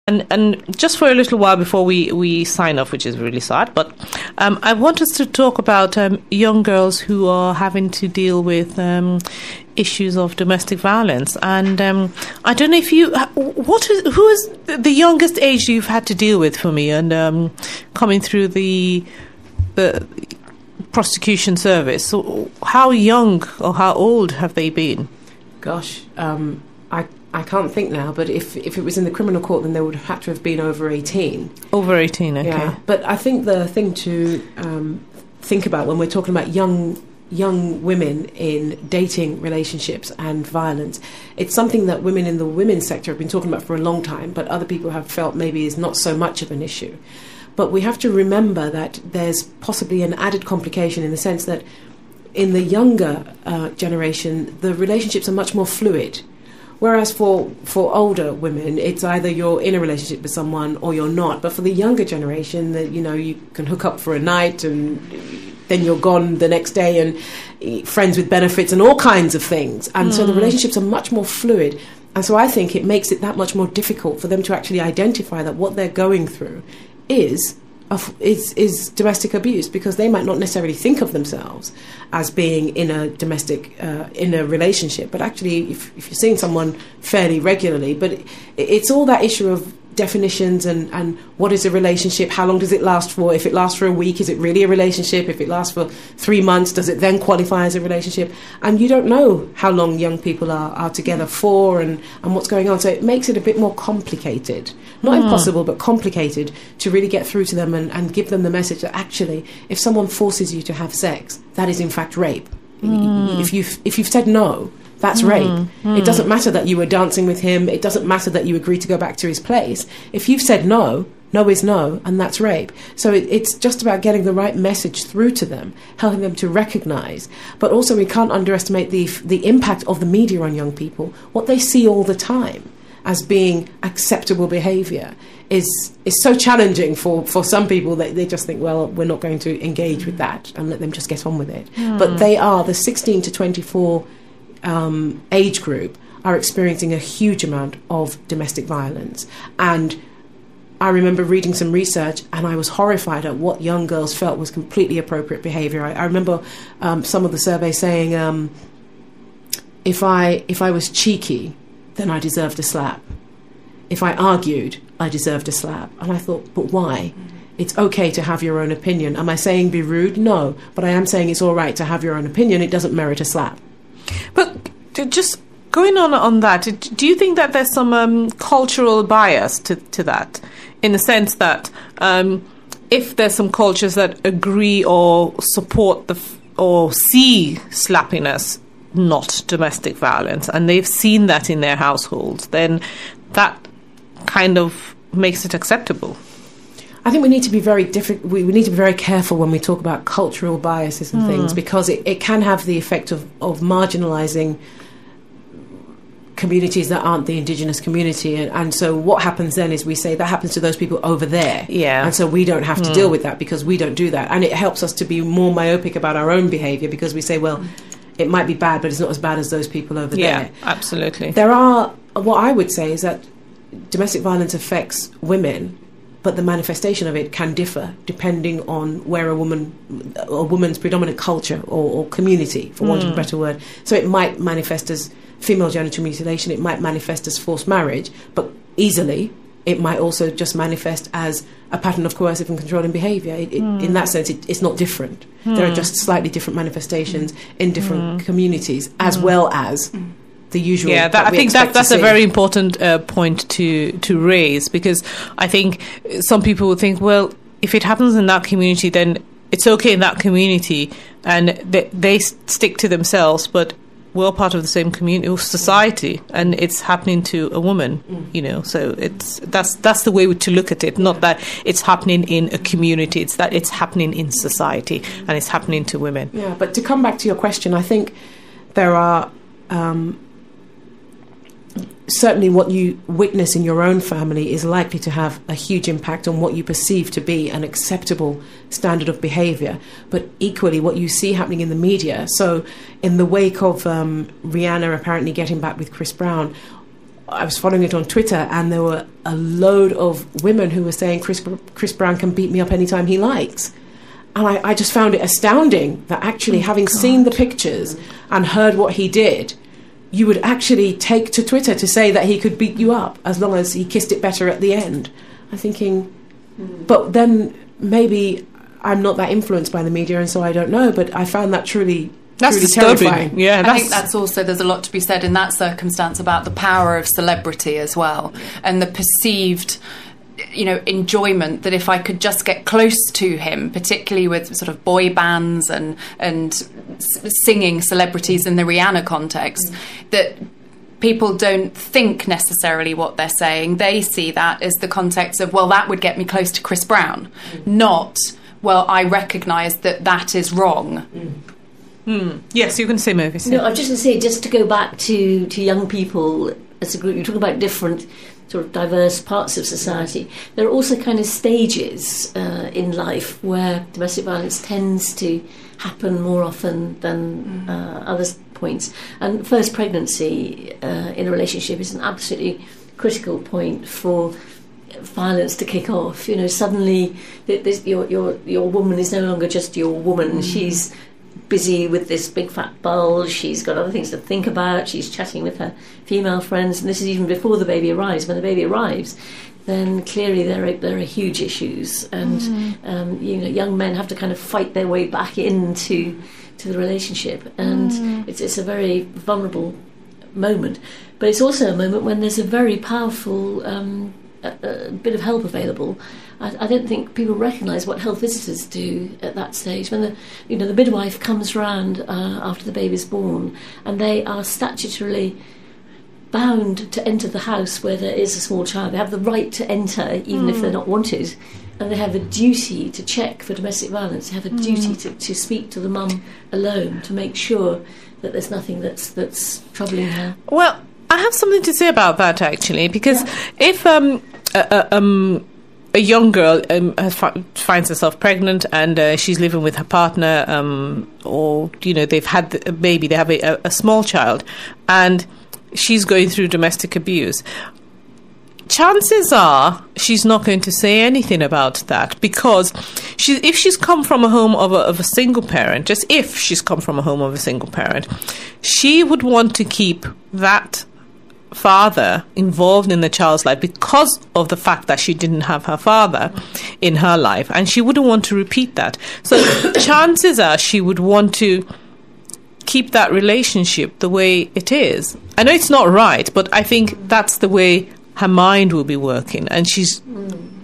And just for a little while before we sign off, which is really sad, but I want us to talk about young girls who are having to deal with issues of domestic violence. And I don't know if who is the youngest age you've had to deal with, for me, and coming through the prosecution service. So how young or how old have they been? Gosh, I can't think now, but if it was in the criminal court, then they would have had to have been over 18. Over 18, okay. Yeah, but I think the thing to think about when we're talking about young women in dating relationships and violence, it's something that women in the women's sector have been talking about for a long time, but other people have felt maybe is not so much of an issue. But we have to remember that there's possibly an added complication in the sense that in the younger generation, the relationships are much more fluid. Whereas for older women, it's either you're in a relationship with someone or you're not. But for the younger generation, that you can hook up for a night and then you're gone the next day, and friends with benefits and all kinds of things. And so the relationships are much more fluid. And so I think it makes it that much more difficult for them to actually identify that what they're going through is domestic abuse, because they might not necessarily think of themselves as being in a domestic in a relationship, but actually if you're seeing someone fairly regularly, but it's all that issue of definitions and what is a relationship, how long does it last for? If it lasts for a week, is it really a relationship? If it lasts for 3 months, does it then qualify as a relationship? And you don't know how long young people are together for and what's going on, so it makes it a bit more complicated, not impossible, but complicated to really get through to them and give them the message that actually if someone forces you to have sex, that is in fact rape. If you've said no, that's rape. It doesn't matter that you were dancing with him. It doesn't matter that you agreed to go back to his place. If you've said no, no is no, and that's rape. So it's just about getting the right message through to them, helping them to recognise. But also we can't underestimate the impact of the media on young people. What they see all the time as being acceptable behaviour is so challenging for some people that they just think, well, we're not going to engage with that and let them just get on with it. But they are the 16 to 24 age group are experiencing a huge amount of domestic violence. And I remember reading some research and I was horrified at what young girls felt was completely appropriate behaviour. I remember some of the surveys saying, if I was cheeky, then I deserved a slap. If I argued, I deserved a slap. And I thought, but why? It's okay to have your own opinion. Am I saying be rude? No. But I am saying it's all right to have your own opinion. It doesn't merit a slap. But just going on that, do you think that there's some cultural bias to that, in the sense that if there's some cultures that agree or support or see slapping as not domestic violence, and they've seen that in their households, then that kind of makes it acceptable? I think we need to be very we need to be very careful when we talk about cultural biases and things, because it can have the effect of marginalising communities that aren't the indigenous community, and so what happens then is we say that happens to those people over there, and so we don't have to deal with that because we don't do that, and it helps us to be more myopic about our own behaviour because we say, well, it might be bad, but it's not as bad as those people over there. Yeah, absolutely. What I would say is that domestic violence affects women, but the manifestation of it can differ depending on where a woman's predominant culture or community, for want of a better word. So it might manifest as female genital mutilation, it might manifest as forced marriage, but easily it might also just manifest as a pattern of coercive and controlling behaviour. In that sense, it's not different. There are just slightly different manifestations in different communities, as well as the usual. Yeah, I think that's a very important point to raise, because I think some people would think, well, if it happens in that community, then it's okay in that community, and they stick to themselves, but we're all part of the same community or society, and it's happening to a woman, so that's the way to look at it. Not that it's happening in a community, it's that it's happening in society and it's happening to women. Yeah, but to come back to your question, I think there are certainly what you witness in your own family is likely to have a huge impact on what you perceive to be an acceptable standard of behaviour, but equally what you see happening in the media. So in the wake of Rihanna apparently getting back with Chris Brown, I was following it on Twitter, and there were a load of women who were saying Chris Brown can beat me up anytime he likes. And I just found it astounding that actually, having seen the pictures and heard what he did, you would actually take to Twitter to say that he could beat you up as long as he kissed it better at the end. I'm thinking, but then maybe I'm not that influenced by the media, and so I don't know, but I found that truly terrifying. Yeah, I think that's also, there's a lot to be said in that circumstance about the power of celebrity as well, and the perceived, enjoyment that if I could just get close to him, particularly with sort of boy bands and singing celebrities in the Rihanna context, that people don't think necessarily what they're saying. They see that as the context of, well, that would get me close to Chris Brown, not, well, I recognise that is wrong. Yes, you can say, Mavis. No, I'm just going to say, just to go back to young people as a group, you're talking about different sort of diverse parts of society. There are also kind of stages in life where domestic violence tends to happen more often than other points. And first pregnancy in a relationship is an absolutely critical point for violence to kick off. Suddenly your woman is no longer just your woman. She's busy with this big fat bulge, she's got other things to think about, she's chatting with her female friends, and this is even before the baby arrives. When the baby arrives, then clearly there are huge issues, and young men have to kind of fight their way back into the relationship, and it's a very vulnerable moment. But it's also a moment when there's a very powerful a bit of help available. I don't think people recognise what health visitors do at that stage. When the midwife comes round after the baby's born, and they are statutorily bound to enter the house where there is a small child. They have the right to enter, even if they're not wanted, and they have a duty to check for domestic violence. They have a duty to speak to the mum alone to make sure that there's nothing that's troubling her. Well, I have something to say about that, actually, because if a young girl finds herself pregnant and she's living with her partner, or they've had a baby, they have a small child, and she's going through domestic abuse, chances are she's not going to say anything about that, because if she's come from a home of a single parent, just if she's come from a home of a single parent, she would want to keep that father involved in the child's life because of the fact that she didn't have her father in her life, and she wouldn't want to repeat that. So chances are she would want to keep that relationship the way it is. I know it's not right, but I think that's the way her mind will be working, and she's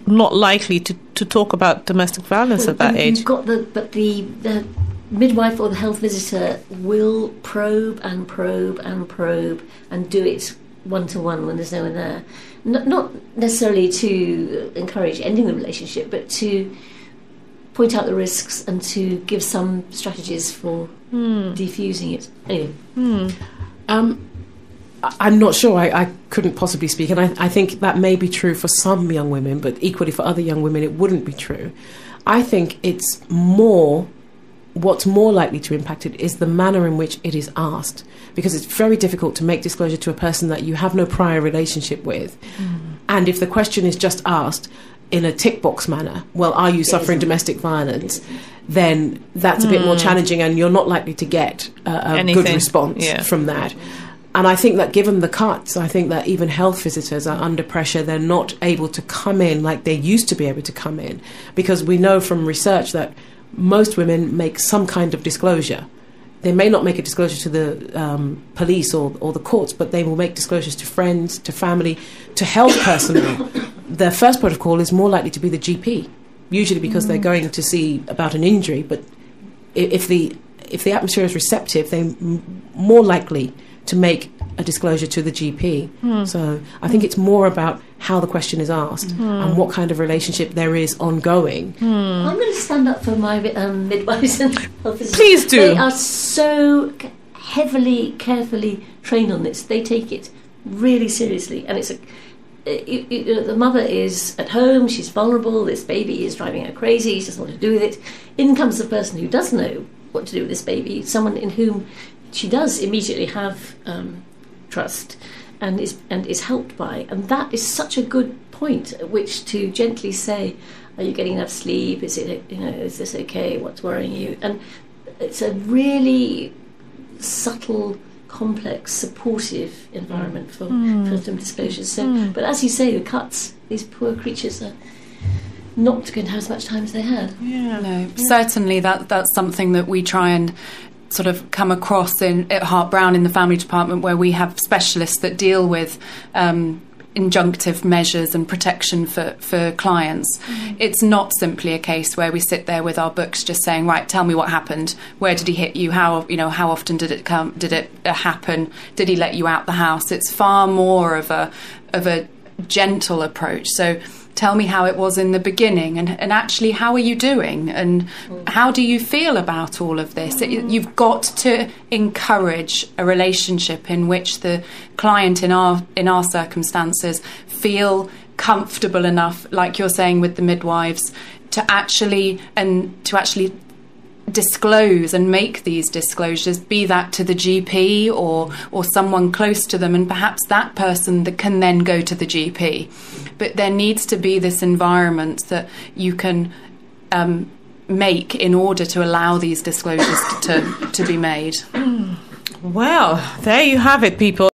not likely to talk about domestic violence at that age. You've got the midwife or the health visitor will probe and probe and probe and do it one-to-one when there's no one there. Not necessarily to encourage ending the relationship, but to point out the risks and to give some strategies for defusing it. Anyway. I'm not sure. I couldn't possibly speak, and I think that may be true for some young women, but equally for other young women it wouldn't be true. I think it's what's more likely to impact it is the manner in which it is asked, because it's very difficult to make disclosure to a person that you have no prior relationship with. And if the question is just asked in a tick box manner, well, are you suffering domestic violence, then that's a bit more challenging, and you're not likely to get a good response from that. And I think that given the cuts, I think that even health visitors are under pressure. They're not able to come in like they used to be able to come in, because we know from research that most women make some kind of disclosure. They may not make a disclosure to the police or the courts, but they will make disclosures to friends, to family, to health personnel. Their first port of call is more likely to be the GP, usually because they're going to see about an injury. But if the atmosphere is receptive, they're more likely to make a disclosure to the GP. So I think it's more about how the question is asked and what kind of relationship there is ongoing. I'm going to stand up for my midwives and health visitors. Please do. They are so carefully trained on this. They take it really seriously, and it's the mother is at home, she's vulnerable, this baby is driving her crazy, she doesn't know what to do with it. In comes the person who does know what to do with this baby, someone in whom she does immediately have trust, and is helped by. And that is such a good point at which to gently say, are you getting enough sleep? Is this okay? What's worrying you? And it's a really subtle, complex, supportive environment for first-time disclosures. So, but as you say, the cuts, these poor creatures are not going to have as much time as they had. Yeah. No, certainly that's something that we try and sort of come across at Hart Brown in the family department, where we have specialists that deal with injunctive measures and protection for clients. It's not simply a case where we sit there with our books just saying, right, tell me what happened. Where did he hit you? How often did it come? Did it happen? Did he let you out the house? It's far more of a gentle approach. So tell me how it was in the beginning, and actually, how are you doing, and how do you feel about all of this? You've got to encourage a relationship in which the client, in our circumstances, feel comfortable enough, like you're saying with the midwives, to actually disclose and make these disclosures, be that to the GP or someone close to them, and perhaps that person that can then go to the GP. But there needs to be this environment that you can make in order to allow these disclosures to be made. Well, there you have it, people.